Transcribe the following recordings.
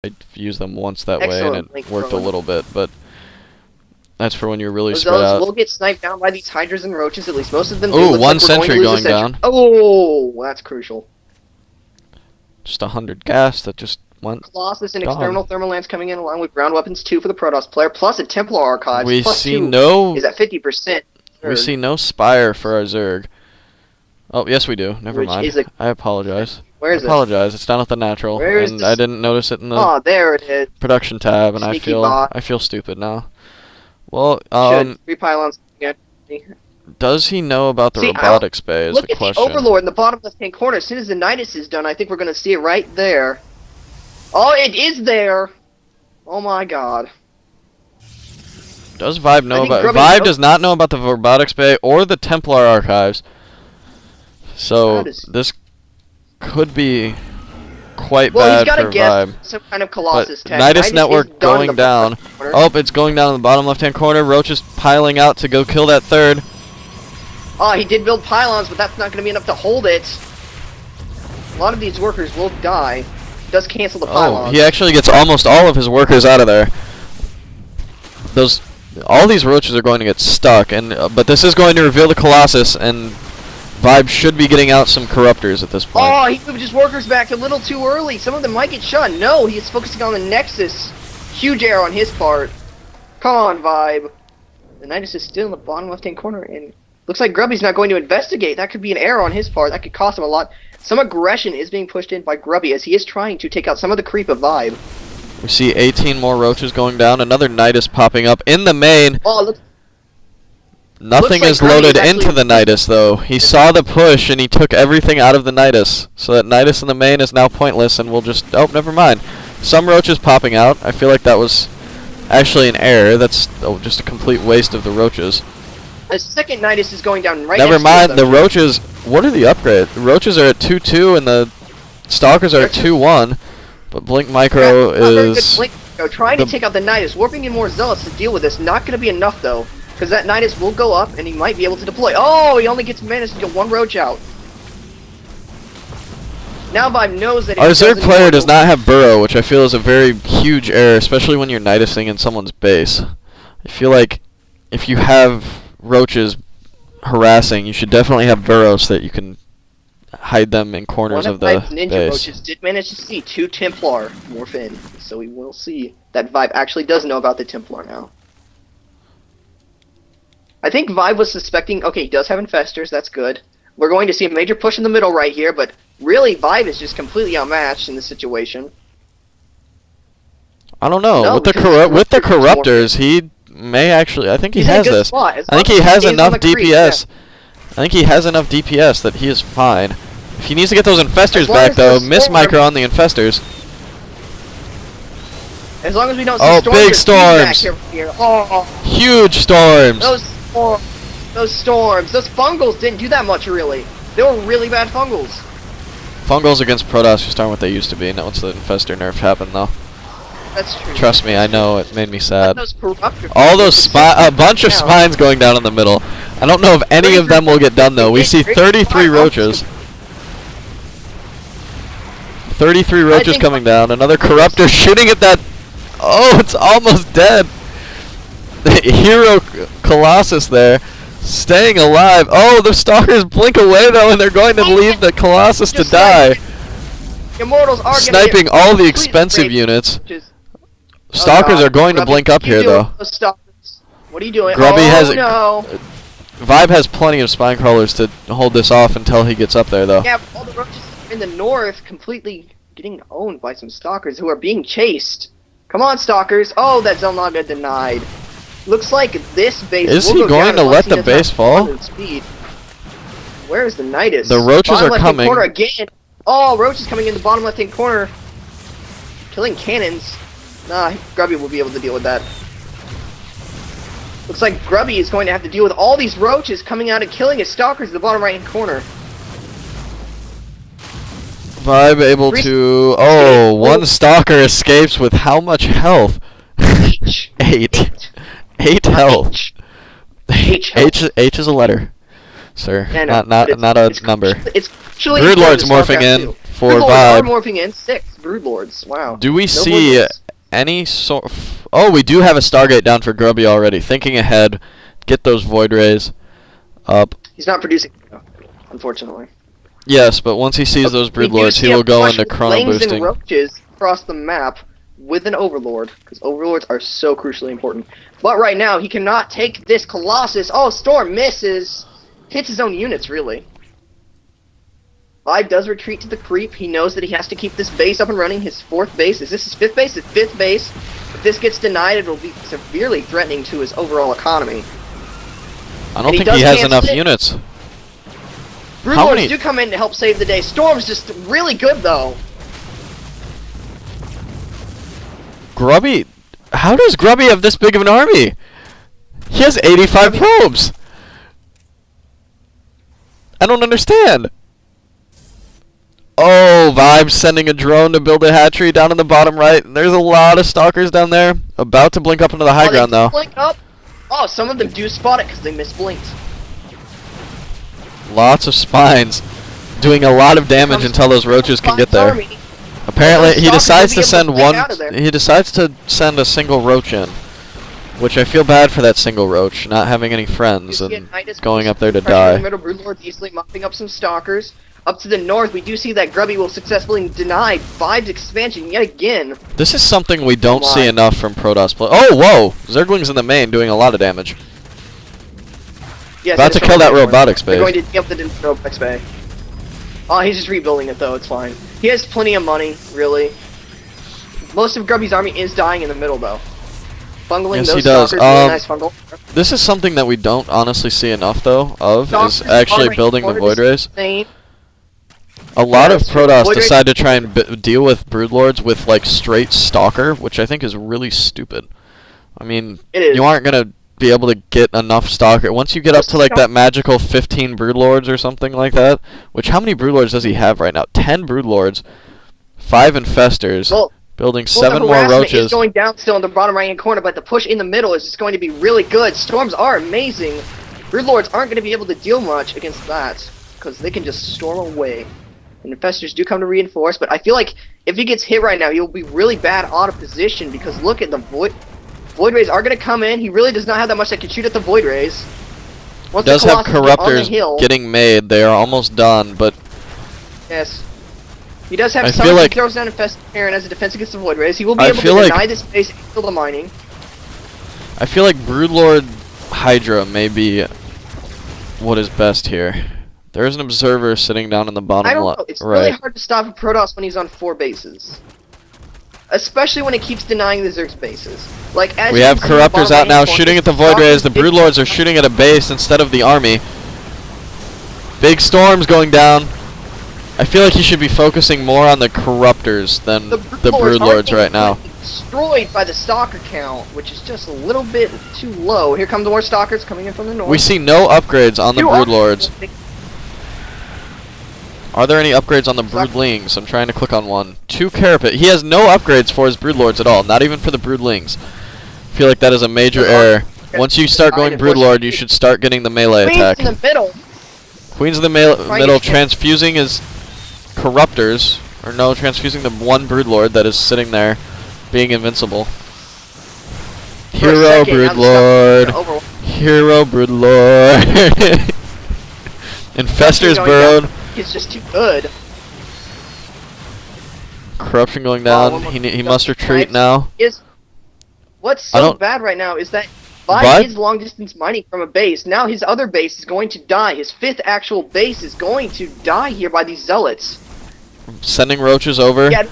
I used them once that Excellent way, and link it worked a throwing. little bit, but that's for when you're really Those spread out. will get sniped down by these hydras and roaches. At least most of them do. Ooh, Looks one like we're sentry to lose going a sentry. down. Oh, that's crucial. Just 100 gas that just went. Colossus and gone. external thermal lance coming in along with ground weapons 2 for the Protoss player, plus a Templar Archives. We plus see 2 no. is at 50%. We see no Spire for our Zerg. Oh, yes we do. Never Which mind. is a- I apologize. Where is I apologize. It's down at the natural, Where is and this? I didn't notice it in the Oh, there it is. production tab, and Sneaky bot. I feel stupid now. Well, Should 3 pylons. Yeah. does he know about the See, robotics bay? Is Look the at question. the Overlord in the bottom left-hand corner. As soon as the Nidus is done, I think we're going to see it right there. Oh, it is there! Oh my god. Does ViBE know I think about? Grubby ViBE knows- does not know about the robotics bay or the Templar archives. So That is- this could be quite Well, he's bad got for to guess ViBE. some kind of But Colossus tech. Nidus is network done in going the down. bottom left corner. Oh, it's going down in the bottom left-hand corner. Roach is piling out to go kill that third. Oh, he did build pylons, but that's not going to be enough to hold it. A lot of these workers will die. Does cancel the Oh, pylons. he actually gets almost all of his workers out of there. All these roaches are going to get stuck, and but this is going to reveal the Colossus, and ViBE should be getting out some corruptors at this point. Oh, he moved his workers back a little too early. Some of them might get shot. No, he's focusing on the Nexus. Huge error on his part. Come on, ViBE. The Nidus is still in the bottom left-hand corner, and looks like Grubby's not going to investigate. That could be an error on his part. That could cost him a lot. Some aggression is being pushed in by Grubby as he is trying to take out some of the creep of ViBE. We see 18 more roaches going down. Another Nidus popping up in the main. Oh, look. Nothing like is Grubby loaded is into actually- the Nidus, though. He saw the push, and he took everything out of the Nidus. So that Nidus in the main is now pointless, and we'll just... Oh, never mind. Some roaches popping out. I feel like that was actually an error. That's just a complete waste of the roaches. The second Nidus is going down right Never next mind, to the them. roaches... What are the upgrades? The roaches are at 2-2, and the stalkers are at 2-1. But Blink Micro Yeah, not very good is... blink. Trying the- to take out the Nidus, warping in more zealots to deal with this. Not going to be enough though, because that Nidus will go up and he might be able to deploy. Oh, he only managed to get one roach out. Now ViBE knows that. Our Zerg player does not have Burrow, which I feel is a very huge error, especially when you're Nidusing in someone's base. I feel like if you have roaches harassing, you should definitely have Burrow so that you can hide them in corners One of the ViBE's ninja base. roaches did manage to see 2 Templar morph in, so we will see that ViBE actually does know about the Templar now. I think ViBE was suspecting. Okay, he does have infestors. That's good. We're going to see a major push in the middle right here, but really ViBE is just completely outmatched in this situation. I don't know. No, with the because with the corruptors corruptors, he may actually. I think he He's in a has good this. spot. As I think long he as has stays on enough the creep, DPS. I think he has enough DPS that he is fine. If he needs to get those infestors As long back, as though, the miss storm- micro on the infestors. As long as we don't see Oh, storms big or feedback storms. here. Oh, Huge storms. those storms, those fungals didn't do that much really. They were really bad fungals. Fungals against Protoss just aren't what they used to be. Not once the infestor nerf happened, though. That's true. Trust me, I know. It made me sad. Those corruptors. All those a bunch of spines going down in the middle. I don't know if any of them will get done though. We see 33 roaches. 33 roaches think- coming down. Another corruptor shooting at that. Oh, it's almost dead. The hero Colossus there, staying alive. Oh, the stalkers blink away though, and they're going to leave the Colossus to Just die. Immortals are Sniping gonna all the completely expensive raped, units. which is- Stalkers God. are going to Grubby, blink up what are you here doing though. with those stalkers? What are you doing? Grubby oh, has a- no. ViBE has plenty of spine crawlers to hold this off until he gets up there though. Yeah, all the roaches in the north completely getting owned by some stalkers who are being chased. Come on, stalkers. Oh, that Zelnaga denied. Looks like this base Is will he go going down to unless let he the does base not fall? follow speed. Where is the Nidus? The roaches Bottom are left-hand coming. Corner again. Oh, roaches coming in the bottom left-hand corner. Killing cannons. Nah, Grubby will be able to deal with that. Looks like Grubby is going to have to deal with all these roaches coming out and killing his stalkers in the bottom right-hand corner. ViBE able to... Oh, one stalker escapes with how much health? H. 8. 8 health. H. H health. H is a letter. sir. Yeah, no, Not a number. It's actually Broodlord's morphing in for Broodlords are ViBE. morphing in. 6 Broodlords. Wow. Do we No see Broodlords. any sort? Oh, we do have a Stargate down for Grubby already. Thinking ahead, get those Void Rays up. He's not producing, unfortunately. Yes, but once he sees those We do Broodlords, he see a will go bunch into of chrono Lings boosting. and roaches across the map with an Overlord, because Overlords are so crucially important. But right now, he cannot take this Colossus. Oh, Storm misses. Hits his own units, really. ViBE does retreat to the creep. He knows that he has to keep this base up and running. His 4th base. Is this his 5th base? His 5th base. If this gets denied, it will be severely threatening to his overall economy. I don't he think does he has cancel enough it. units. Broodlords many- do come in to help save the day. Storm's just really good, though. Grubby, how does Grubby have this big of an army? He has 85 probes. I don't understand. Oh, ViBE's sending a drone to build a hatchery down in the bottom right. There's a lot of stalkers down there. About to blink up into the high ground, though. Blink up. Oh, some of them do spot it because they misblinked. Lots of spines. Doing a lot of damage until those roaches can get there. Army. Apparently, he Those decides stalkers to will be able send to blink one. out of there. He decides to send a single roach in, which I feel bad for that single roach, not having any friends You see and a Nidus going up there to pressure in the die. middle, Broodlord easily mopping up some stalkers. Up to the north, we do see that Grubby will successfully deny ViBE's expansion yet again. This is something we don't Come see on. enough from Protoss play. Oh, whoa! Zergling's in the main doing a lot of damage. Yes, About to kill that robotics They're base. going to give the robotics bay. Oh, he's just rebuilding it though. It's fine. He has plenty of money, really. Most of Grubby's army is dying in the middle though. Bungling Yes, those he does. stalkers, really nice fungal. This is something that we don't honestly see enough, though, is Stalkers actually are building the important. Void Rays. Insane. A lot Yeah, of that's true. Protoss Void Rays- decide to try and deal with Broodlords with, like, straight Stalker, which I think is really stupid. I mean, It is. you aren't going to be able to get enough Stalker. Once you get up to, like, that magical 15 Broodlords or something like that, which how many Broodlords does he have right now? 10 Broodlords, 5 Infestors, Well, building well, 7 the more harassment Roaches. is going down still in the bottom right hand corner, but the push in the middle is just going to be really good. Storms are amazing. Broodlords aren't going to be able to deal much against that because they can just storm away. And Infestors do come to reinforce, but I feel like if he gets hit right now, he'll be really bad out of position because look at the Void Rays are going to come in. He really does not have that much that can shoot at the Void Rays. Once Does the have Colossus get on the Corruptors hill, getting made. They are almost done, but yes. He does have I some feel he like- throws down Infested Parent as a defense against the Void Rays. He will be I able to feel like- deny this base and kill the mining. I feel like Broodlord Hydra may be what is best here. There's an observer sitting down in the bottom I don't left. know. It's right. really hard to stop a Protoss when he's on 4 bases. Especially when it keeps denying the Zerg's bases. Like as We you have can see in the Corruptors bottom out right-hand now corner, shooting at the Stalkers Void Rays. The big- Broodlords are shooting at a base instead of the army. Big storms going down. I feel like he should be focusing more on the Corruptors than the Broodlords are right now. being destroyed by the Stalker count, which is just a little bit too low. Here come the more Stalkers coming in from the north. We see no upgrades on the Two Broodlords. armies. Are there any upgrades on the Broodlings? I'm trying to click on one. 2 Carapace. He has no upgrades for his Broodlords at all, not even for the Broodlings. I feel like that is a major error. Once you start going Broodlord, you should start getting the melee Queen's attack. in the middle. Queen's in the Trying middle, to- transfusing his Corruptors. Or no, transfusing the one Broodlord that is sitting there, being invincible. For a Hero second, now the Broodlord. Stalkers are over- Hero Broodlord. Infestors going burrowed. down. He's just too good. Corruption going Oh, down. one more- He must retreat now. What's I so don't- bad right now is that ViBE? ViBE is long distance mining from a base. Now his other base is going to die. His 5th actual base is going to die here by these zealots. Sending roaches over. Yeah,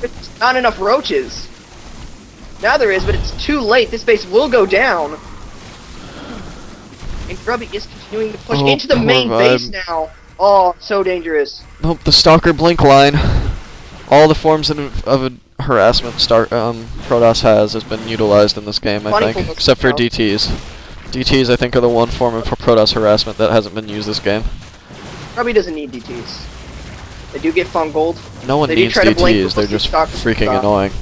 there's not enough roaches. Now there is, but it's too late. This base will go down. And Grubby is continuing to push Oh, into the poor main base ViBE. now. Oh, so dangerous. Nope, the Stalker blink line. All the forms of harassment Protoss has been utilized in this game, I Funny think, for except for now. DTs. DTs, I think, are the one form of Protoss harassment that hasn't been used this game. Grubby doesn't need DTs. They do get fun gold. No one They do needs try to blink DTs, they're before just Stalkers freaking stop. annoying.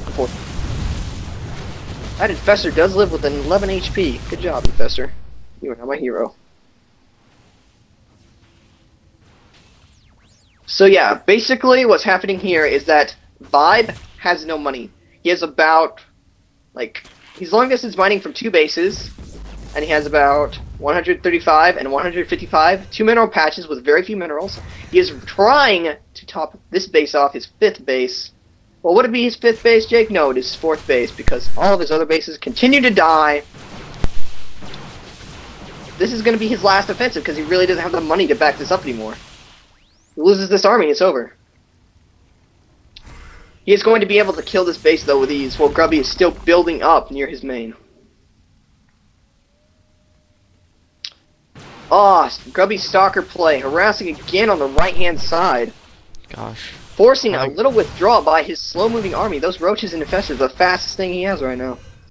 That Infestor does live with an 11 HP. Good job, Infestor. You are now my hero. So yeah, basically what's happening here is that ViBE has no money. He has about, like, he's long distance mining from 2 bases, and he has about 135 and 155, 2 mineral patches with very few minerals. He is trying to top this base off, his 5th base. Well, would it be his 5th base, Jake? No, it is his 4th base, because all of his other bases continue to die. This is going to be his last offensive, because he really doesn't have the money to back this up anymore. He loses this army, it's over. He is going to be able to kill this base, though, with ease, while Grubby is still building up near his main. Grubby's stalker play, harassing again on the right-hand side. Gosh. Forcing a little withdrawal by his slow-moving army. Those roaches and infestors are the fastest thing he has right now.